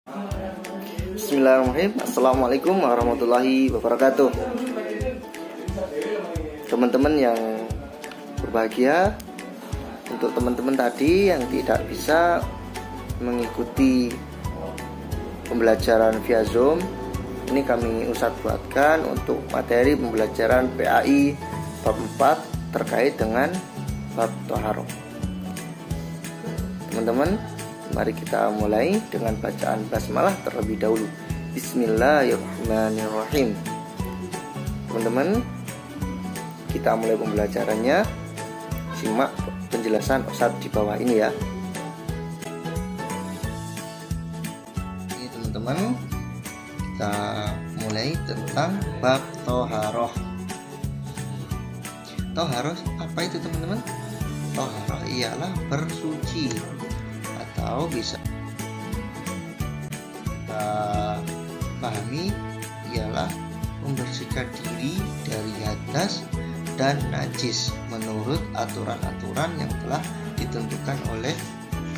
Bismillahirrahmanirrahim. Assalamualaikum warahmatullahi wabarakatuh. Teman-teman yang berbahagia, untuk teman-teman tadi yang tidak bisa mengikuti pembelajaran via Zoom, ini kami Ustadz buatkan untuk materi pembelajaran PAI bab 4 terkait dengan bab Thaharah. Teman-teman, mari kita mulai dengan bacaan basmalah terlebih dahulu. Bismillahirrahmanirrahim. Teman-teman, kita mulai pembelajarannya. Simak penjelasan Ustadz di bawah ini ya. Ini teman-teman, kita mulai tentang bab Thaharah. Thaharah apa itu teman-teman? Thaharah ialah bersuci, atau bisa kita pahami ialah membersihkan diri dari hadas dan najis menurut aturan-aturan yang telah ditentukan oleh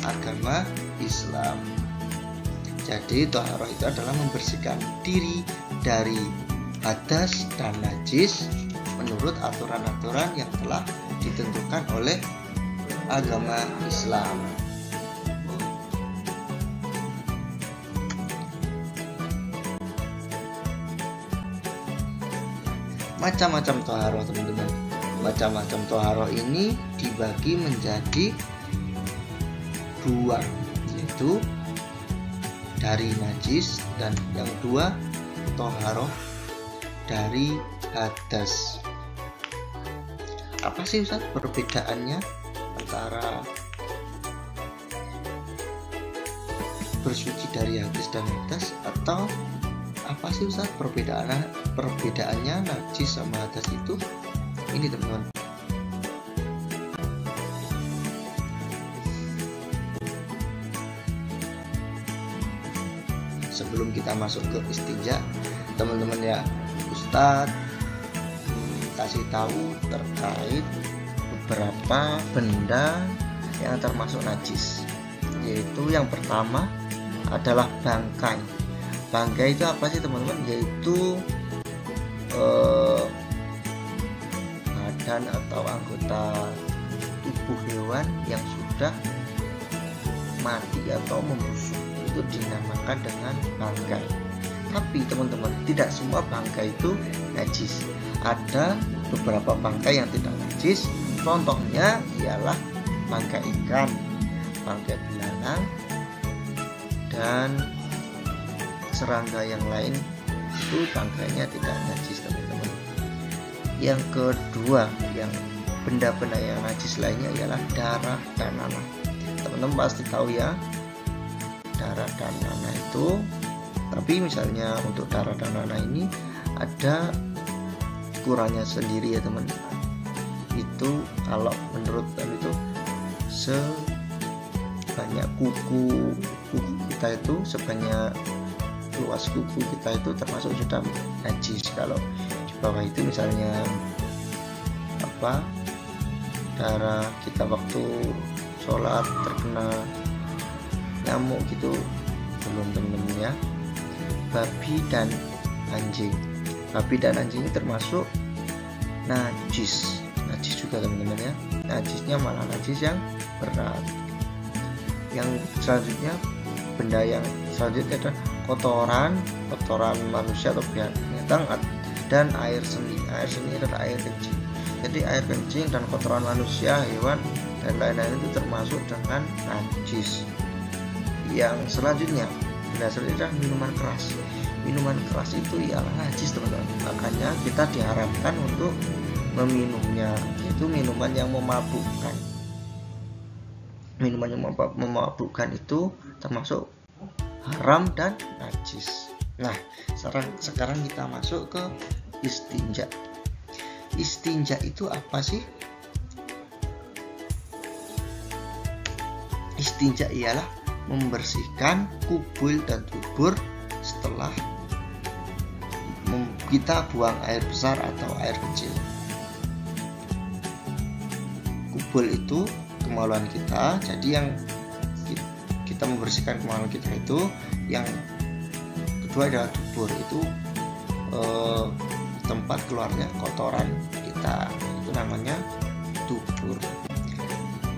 agama Islam. Jadi thaharah itu adalah membersihkan diri dari hadas dan najis menurut aturan-aturan yang telah ditentukan oleh agama Islam. Macam-macam thaharah teman-teman. Macam-macam thaharah ini dibagi menjadi dua, yaitu dari najis, dan yang kedua thaharah dari hadas. Apa sih Ustaz perbedaannya antara bersuci dari hadas dan hadas, atau apa sih Ustaz perbedaannya najis sama hadas itu? Ini teman-teman. Sebelum kita masuk ke istinja, teman-teman ya, Ustaz kasih tahu terkait beberapa benda yang termasuk najis. Yaitu yang pertama adalah bangkai. Bangkai itu apa sih teman-teman? Yaitu badan atau anggota tubuh hewan yang sudah mati atau membusuk, itu dinamakan dengan bangkai. Tapi teman-teman, tidak semua bangkai itu najis. Ada beberapa bangkai yang tidak najis. Contohnya ialah bangkai ikan, bangkai belalang, dan serangga yang lain, itu bangkainya tidak najis teman-teman. Yang kedua, yang benda-benda yang najis lainnya ialah darah dan nanah. Teman-teman pasti tahu ya, darah dan nanah itu. Tapi misalnya untuk darah dan nanah ini ada ukurannya sendiri ya teman. Itu kalau menurut itu sebanyak kuku kita itu, sebanyak luas kuku kita itu termasuk sudah najis. Kalau di bawah itu misalnya darah kita waktu sholat terkena nyamuk gitu, belum teman-teman ya. Babi dan anjing ini termasuk najis juga teman-teman ya. Najisnya malah najis yang berat. Yang selanjutnya, benda yang selanjutnya adalah kotoran manusia atau binatang dan air seni. Air seni adalah air kencing. Jadi air kencing dan kotoran manusia, hewan dan lain-lain itu termasuk dengan najis. Yang selanjutnya, benda selanjutnya adalah minuman keras. Minuman keras itu ialah najis teman-teman. Makanya kita diharapkan untuk meminumnya, yaitu minuman yang memabukkan. Minuman yang memabukkan itu termasuk haram dan najis. Nah, sekarang kita masuk ke istinja. Istinja itu apa sih? Istinja ialah membersihkan kubul dan dubur setelah kita buang air besar atau air kecil. Kubul itu kemaluan kita, jadi yang kita membersihkan kemaluan kita itu. Yang kedua adalah dubur, itu tempat keluarnya kotoran kita, itu namanya dubur.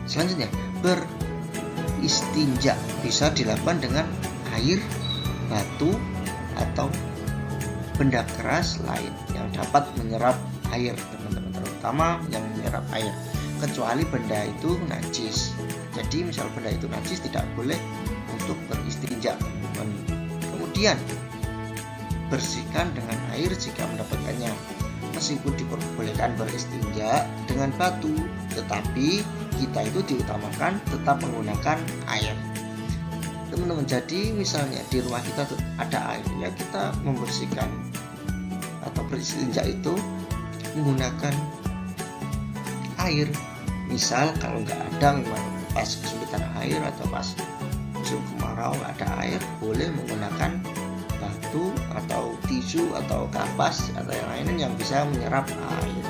Selanjutnya, beristinja bisa dilakukan dengan air, batu, atau benda keras lain yang dapat menyerap air, teman-teman, terutama yang menyerap air, kecuali benda itu najis. Jadi misal benda itu najis tidak boleh untuk beristinja, teman-teman. Kemudian bersihkan dengan air jika mendapatkannya. Meskipun diperbolehkan beristinja dengan batu, tetapi kita itu diutamakan tetap menggunakan air, teman-teman. Jadi misalnya di rumah kita ada air, ya kita membersihkan atau beristinja itu menggunakan air. Misal kalau nggak ada, memang pas kesulitan air atau pas musim kemarau nggak ada air, boleh menggunakan batu atau tisu atau kapas atau yang lain yang bisa menyerap air,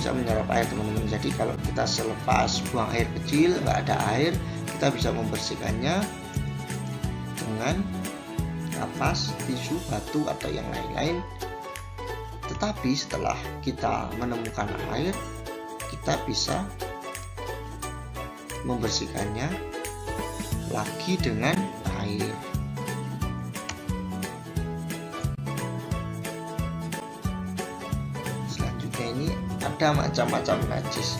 teman-teman. Jadi kalau kita selepas buang air kecil nggak ada air, kita bisa membersihkannya dengan kapas, tisu, batu atau yang lain-lain. Tetapi setelah kita menemukan air, kita bisa membersihkannya lagi dengan air. Selanjutnya ini ada macam-macam najis.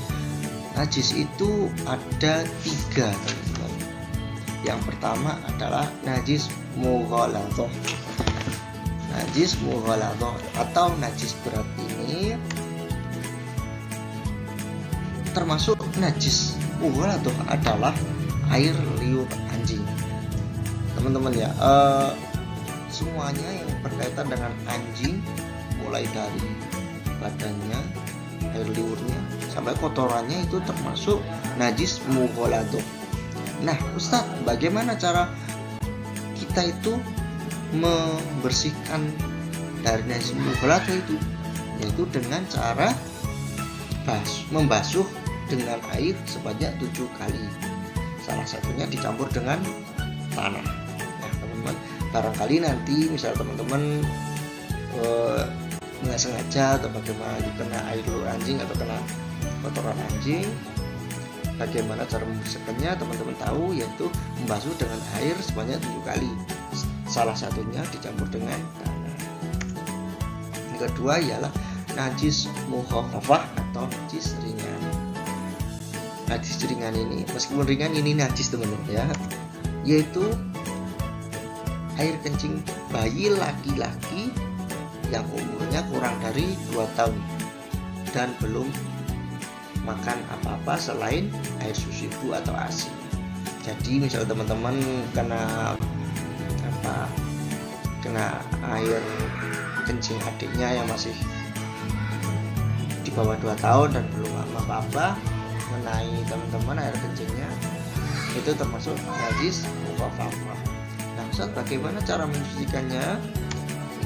Najis itu ada 3, teman-teman. Yang pertama adalah najis mughaladzah. Najis mughaladzah atau najis berat ini termasuk najis mughaladzah adalah air liur anjing, teman-teman ya. Semuanya yang berkaitan dengan anjing, mulai dari badannya, air liurnya, sampai kotorannya, itu termasuk najis mughaladzah. Nah, Ustadz, bagaimana cara kita itu membersihkan dari najis mughaladzah itu? Yaitu dengan cara membasuh dengan air sebanyak 7 kali. Salah satunya dicampur dengan tanah. Nah, teman-teman, barangkali nanti misal teman-teman nggak sengaja atau bagaimana kena air liur anjing atau kena kotoran anjing, bagaimana cara membersihkannya teman-teman tahu, yaitu membasuh dengan air sebanyak 7 kali. Salah satunya dicampur dengan tanah. Yang kedua ialah najis mukhafafah atau najis ringan. Najis ringan ini, meskipun ringan, ini najis, teman-teman ya, yaitu air kencing bayi laki-laki yang umurnya kurang dari 2 tahun dan belum makan apa-apa selain air susu ibu atau ASI. Jadi misal teman-teman kena air kencing adiknya yang masih di bawah 2 tahun dan belum apa-apa, mengenai teman-teman air kencingnya, itu termasuk najis mukhafafah. Nah, Ustaz, bagaimana cara mensucikannya?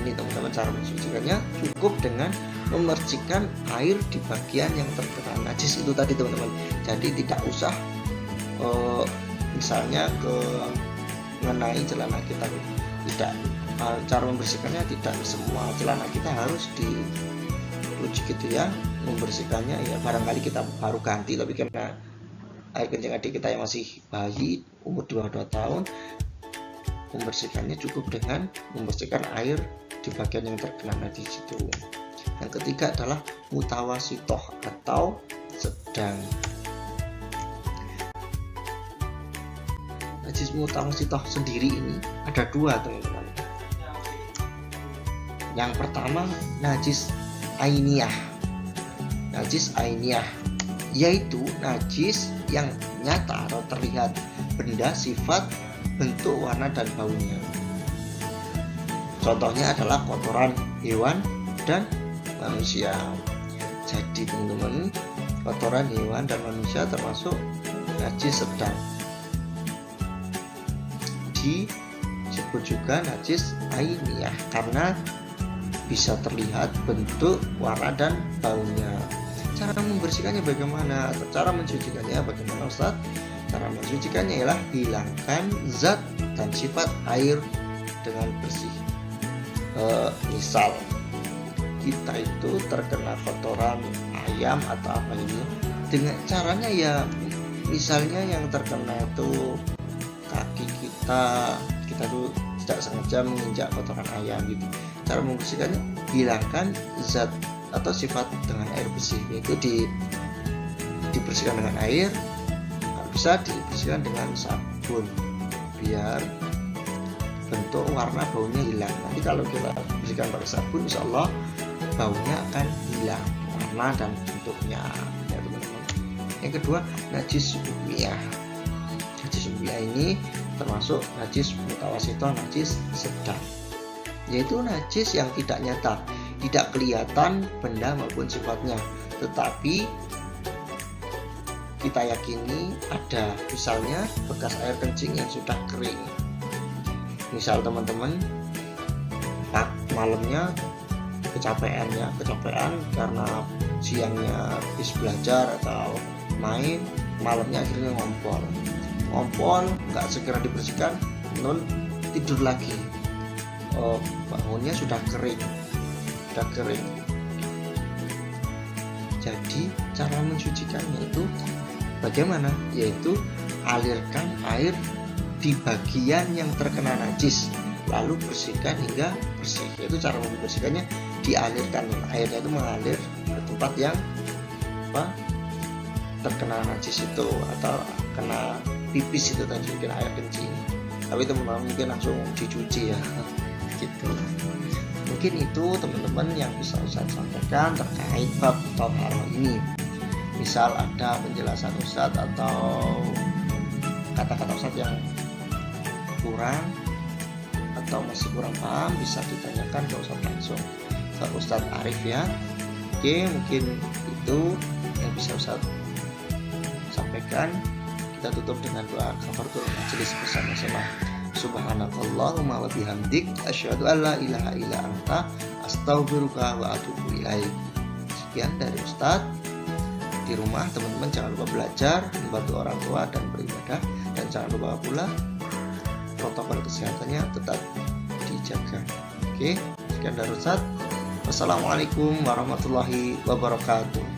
Ini teman-teman, cara mensucikannya cukup dengan memercikkan air di bagian yang terkena najis itu tadi, teman-teman. Jadi tidak usah misalnya mengenai celana kita, tidak. Cara membersihkannya tidak semua celana kita harus dicuci gitu ya. Membersihkannya ya barangkali kita baru ganti, tapi karena air kencing adik kita yang masih bayi umur 2 tahun, membersihkannya cukup dengan membersihkan air di bagian yang terkena najis itu. Yang ketiga adalah mutawasitoh atau sedang. Najis mutawasitoh sendiri ini ada 2, teman-teman. Yang pertama najis ainiyah. Najis ainiyah yaitu najis yang nyata atau terlihat benda, sifat, bentuk, warna, dan baunya. Contohnya adalah kotoran hewan dan manusia. Jadi teman-teman, kotoran hewan dan manusia termasuk najis sedang. Disebut juga najis ainiyah karena bisa terlihat bentuk, warna, dan baunya. Cara membersihkannya bagaimana? Atau cara mencucikannya bagaimana, Ustaz? Cara mensucikannya ialah hilangkan zat dan sifat air dengan bersih. Misal kita itu terkena kotoran ayam atau apa ini, dengan caranya ya misalnya yang terkena itu kaki kita tuh tidak sengaja menginjak kotoran ayam gitu. Cara membersihkannya hilangkan zat atau sifat dengan air bersih, yaitu dibersihkan dengan air, bisa dibersihkan dengan sabun biar bentuk warna baunya hilang. Nanti kalau kita bersihkan pakai sabun, insya Allah baunya akan hilang warna dan bentuknya ya teman-teman. Yang kedua, najis umiyah. Najis umiyah ini termasuk najis mutawasito, najis sedang, yaitu najis yang tidak nyata, tidak kelihatan benda maupun sifatnya, tetapi kita yakini ada, misalnya bekas air kencing yang sudah kering. Misal teman-teman malamnya kecapean karena siangnya habis belajar atau main, malamnya akhirnya ngompol nggak segera dibersihkan, tidur lagi, bangunnya sudah kering. Jadi cara mensucikannya itu bagaimana? Yaitu alirkan air di bagian yang terkena najis, lalu bersihkan hingga bersih. Itu cara membersihkannya, dialirkan airnya itu mengalir ke tempat yang terkena najis itu atau kena pipis itu tadi, mungkin air kencing. Tapi teman-teman mungkin langsung dicuci ya, gitu. Mungkin itu teman-teman yang bisa Ustaz sampaikan terkait bab thaharah ini. Misal ada penjelasan Ustaz atau kata-kata Ustaz yang kurang atau masih kurang paham, bisa ditanyakan ke Ustaz langsung, ke Ustaz Arif ya. Oke, mungkin itu yang bisa Ustaz sampaikan. Kita tutup dengan doa kafaratul majelis bersama-sama. Subhanakallahumma wa bihamdik asyhadu an la ilaha illa anta astaghfiruka wa atubu ilaik. Sekian dari Ustaz. Di rumah teman-teman jangan lupa belajar, membantu orang tua dan beribadah, dan jangan lupa pula protokol kesehatannya tetap dijaga. Oke, sekian dari Ustaz. Wassalamualaikum warahmatullahi wabarakatuh.